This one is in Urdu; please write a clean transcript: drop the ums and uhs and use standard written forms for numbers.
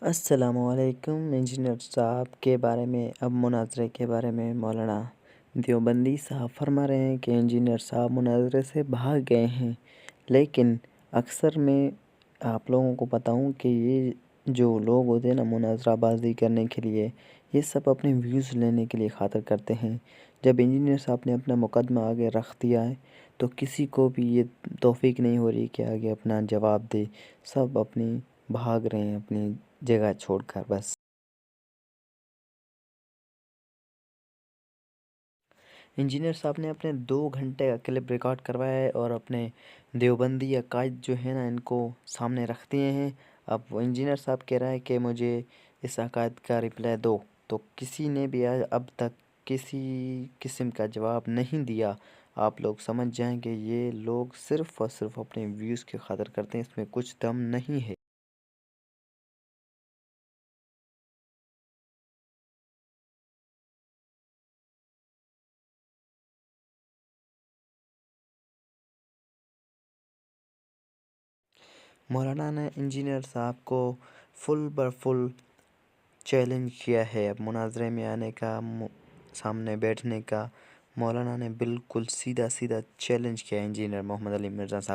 السلام علیکم انجینئر صاحب کے بارے میں اب مناظرے کے بارے میں مولانا دیوبندی صاحب فرما رہے ہیں کہ انجینئر صاحب مناظرے سے بھاگ گئے ہیں، لیکن اکثر میں آپ لوگوں کو بتاؤں کہ یہ جو لوگ ہوتے ہیں نا مناظرہ بازی کرنے کے لیے، یہ سب اپنے ویوز لینے کے لیے خاطر کرتے ہیں۔ جب انجینئر صاحب نے اپنا مقدمہ آگے رکھ دیا ہے تو کسی کو بھی یہ توفیق نہیں ہو رہی کہ آگے اپنا جواب دے، سب اپنی بھاگ رہے ہیں اپنی جگہ چھوڑ کر بس۔ انجینئر صاحب نے اپنے 2 گھنٹے کا کلپ ریکارڈ کروایا ہے اور اپنے دیوبندی عقائد جو ہے نا ان کو سامنے رکھ دیے ہیں۔ اب وہ انجینئر صاحب کہہ رہا ہے کہ مجھے اس عقائد کا رپلائی دو، تو کسی نے بھی اب تک کسی قسم کا جواب نہیں دیا۔ آپ لوگ سمجھ جائیں کہ یہ لوگ صرف اور صرف اپنے ویوز کی خاطر کرتے ہیں، اس میں کچھ دم نہیں ہے۔ مولانا نے انجینئر صاحب کو فل بر فل چیلنج کیا ہے اب مناظرے میں آنے کا، سامنے بیٹھنے کا۔ مولانا نے بالکل سیدھا سیدھا چیلنج کیا انجینئر محمد علی مرزا صاحب۔